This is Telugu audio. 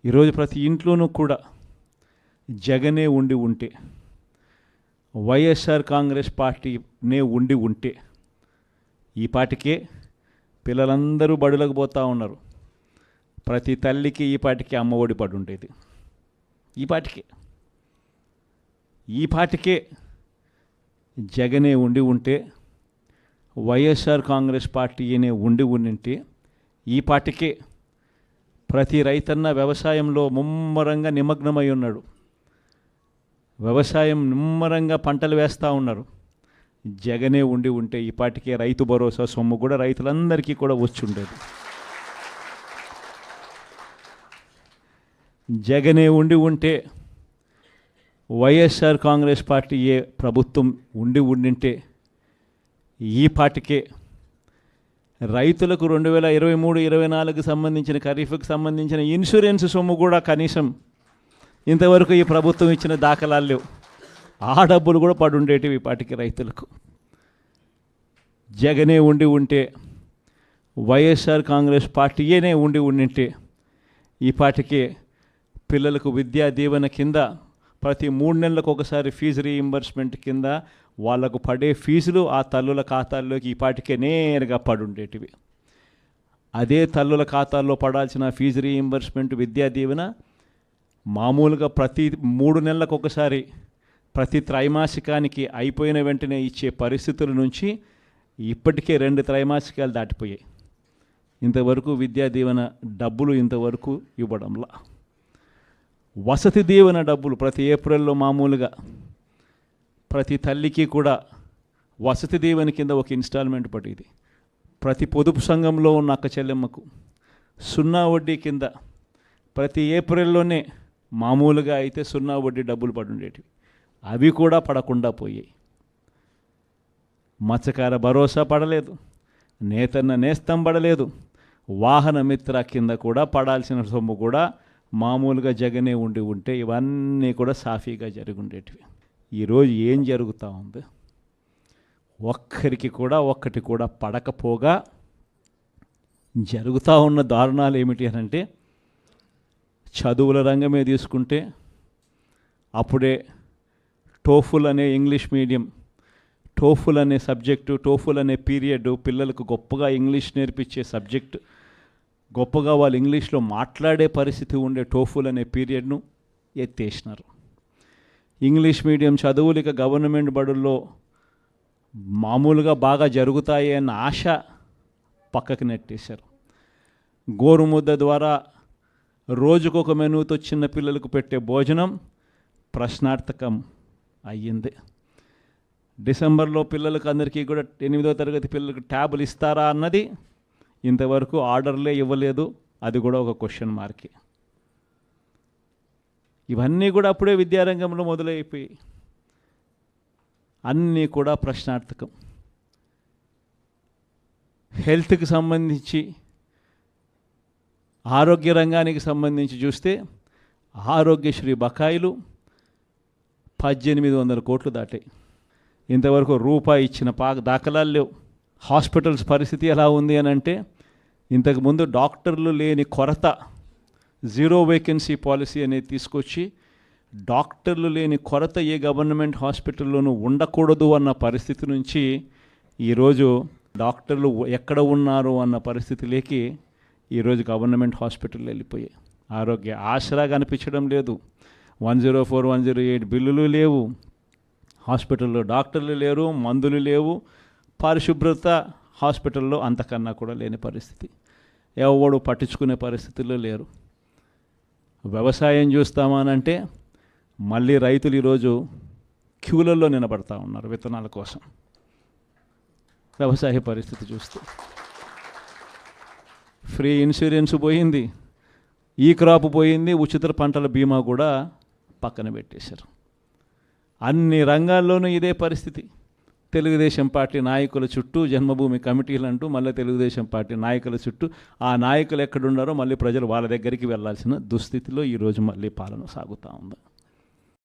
ఈరోజు ప్రతి ఇంట్లోనూ కూడా జగనే ఉండి ఉంటే, వైఎస్ఆర్ కాంగ్రెస్ పార్టీనే ఉండి ఉంటే ఈ పాటికే పిల్లలందరూ బడులకు పోతూ ఉన్నారు. ప్రతి తల్లికి ఈ పాటికి అమ్మఒడి పడి ఉండేది. ఈ పాటికే జగనే ఉండి ఉంటే, వైఎస్ఆర్ కాంగ్రెస్ పార్టీనే ఉండి ఉండింటే ఈ పాటికే ప్రతి రైతన్న వ్యవసాయంలో ముమ్మరంగా నిమగ్నమై ఉన్నాడు. వ్యవసాయం నిమ్మరంగా పంటలు వేస్తూ ఉన్నారు. జగనే ఉండి ఉంటే ఈ పాటికే రైతు భరోసా సొమ్ము కూడా రైతులందరికీ కూడా వచ్చి ఉండేది. జగనే ఉండి ఉంటే, వైఎస్ఆర్ కాంగ్రెస్ పార్టీ ప్రభుత్వం ఉండి ఉండింటే ఈ పాటికే రైతులకు 2023-24 సంబంధించిన ఖరీఫ్కి సంబంధించిన ఇన్సూరెన్స్ సొమ్ము కూడా కనీసం ఇంతవరకు ఈ ప్రభుత్వం ఇచ్చిన దాఖలాలు లేవు. ఆ డబ్బులు కూడా పడుండేటివి ఈ పాటికి రైతులకు. జగనే ఉండి ఉంటే, వైఎస్ఆర్ కాంగ్రెస్ పార్టీనే ఉండి ఉండింటే ఈ పాటికే పిల్లలకు విద్యా దీవెన కింద ప్రతి 3 నెలలకు ఒకసారి ఫీజు రీయింబర్స్మెంట్ కింద వాళ్లకు పడే ఫీజులు ఆ తల్లుల ఖాతాల్లోకి ఈ పాటికే నేరుగా పడుండేటివి. అదే తల్లుల ఖాతాల్లో పడాల్సిన ఫీజు రీయింబర్స్మెంట్ విద్యా దీవెన మామూలుగా ప్రతి 3 నెలలకు ఒకసారి ప్రతి త్రైమాసికానికి అయిపోయిన వెంటనే ఇచ్చే పరిస్థితుల నుంచి ఇప్పటికే 2 త్రైమాసికాలు దాటిపోయాయి. ఇంతవరకు విద్యా దీవెన డబ్బులు ఇంతవరకు ఇవ్వడంలా. వసతి దీవెన డబ్బులు ప్రతి ఏప్రిల్లో మామూలుగా ప్రతి తల్లికి కూడా వసతి దీవెన కింద ఒక ఇన్స్టాల్మెంట్ పడేది. ప్రతి పొదుపు సంఘంలో ఉన్న అక్క చెల్లెమ్మకు 0 వడ్డీ కింద ప్రతి ఏప్రిల్లోనే మామూలుగా అయితే 0 వడ్డీ డబ్బులు పడుండేటివి. అవి కూడా పడకుండా పోయాయి. మత్స్యకార భరోసా పడలేదు, నేతన్న నేస్తం పడలేదు, వాహన మిత్ర కింద కూడా పడాల్సిన సొమ్ము కూడా మామూలుగా జగనే ఉండి ఉంటే ఇవన్నీ కూడా సాఫీగా జరిగి ఉండేటివి. ఈరోజు ఏం జరుగుతూ ఉంది? ఒక్కరికి కూడా ఒక్కటి కూడా పడకపోగా జరుగుతూ ఉన్న దారుణాలు ఏమిటి అని అంటే, చదువుల రంగమే తీసుకుంటే అప్పుడే టోఫుల్ అనే ఇంగ్లీష్ మీడియం, టోఫుల్ అనే సబ్జెక్టు, టోఫుల్ అనే పీరియడ్ పిల్లలకు గొప్పగా ఇంగ్లీష్ నేర్పించే సబ్జెక్టు, గొప్పగా వాళ్ళు ఇంగ్లీష్లో మాట్లాడే పరిస్థితి ఉండే టోఫుల్ అనే పీరియడ్ను ఎత్తేసినారు. ఇంగ్లీష్ మీడియం చదువులు ఇక గవర్నమెంట్ బడుల్లో మామూలుగా బాగా జరుగుతాయి అన్న ఆశ పక్కకి నెట్టేశారు. గోరుముద్ద ద్వారా రోజుకొక మెనూతో చిన్న పిల్లలకు పెట్టే భోజనం ప్రశ్నార్థకం అయ్యింది. డిసెంబర్లో పిల్లలకు అందరికీ కూడా 8వ తరగతి పిల్లలకు ట్యాబులు ఇస్తారా అన్నది ఇంతవరకు ఆర్డర్లే ఇవ్వలేదు. అది కూడా ఒక క్వశ్చన్ మార్కే. ఇవన్నీ కూడా అప్పుడే విద్యారంగంలో మొదలైపోయి అన్నీ కూడా ప్రశ్నార్థకం. హెల్త్కి సంబంధించి, ఆరోగ్య రంగానికి సంబంధించి చూస్తే ఆరోగ్యశ్రీ బకాయిలు 1800 కోట్లు దాటాయి. ఇంతవరకు రూపాయి ఇచ్చిన దాఖలాలు లేవు. హాస్పిటల్స్ పరిస్థితి ఎలా ఉంది అని అంటే, ఇంతకుముందు డాక్టర్లు లేని కొరత, 0 వేకెన్సీ పాలసీ అనేది తీసుకొచ్చి డాక్టర్లు లేని కొరత ఏ గవర్నమెంట్ హాస్పిటల్లోనూ ఉండకూడదు అన్న పరిస్థితి నుంచి ఈరోజు డాక్టర్లు ఎక్కడ ఉన్నారు అన్న పరిస్థితిలోకి ఈరోజు గవర్నమెంట్ హాస్పిటల్ వెళ్ళిపోయాయి. ఆరోగ్య ఆసరా కనిపించడం లేదు. 104, 108 బిల్లులు లేవు. హాస్పిటల్లో డాక్టర్లు లేరు, మందులు లేవు, పరిశుభ్రత హాస్పిటల్లో అంతకన్నా కూడా లేని పరిస్థితి. ఎవడు పట్టించుకునే పరిస్థితుల్లో లేరు. వ్యవసాయం చూస్తామనంటే మళ్ళీ రైతులు ఈరోజు క్యూలలో నిలబడతా ఉన్నారు విత్తనాల కోసం. వ్యవసాయ పరిస్థితి చూస్తే ఫ్రీ ఇన్సూరెన్స్ పోయింది, ఈ క్రాప్ పోయింది, ఉచిత పంటల బీమా కూడా పక్కన పెట్టేశారు. అన్ని రంగాల్లోనూ ఇదే పరిస్థితి. తెలుగుదేశం పార్టీ నాయకుల చుట్టూ జన్మభూమి కమిటీలు అంటూ మళ్ళీ తెలుగుదేశం పార్టీ నాయకుల చుట్టూ ఆ నాయకులు ఎక్కడున్నారో మళ్ళీ ప్రజలు వాళ్ళ దగ్గరికి వెళ్ళాల్సిన దుస్థితిలో ఈరోజు మళ్ళీ పాలన సాగుతూ ఉంది.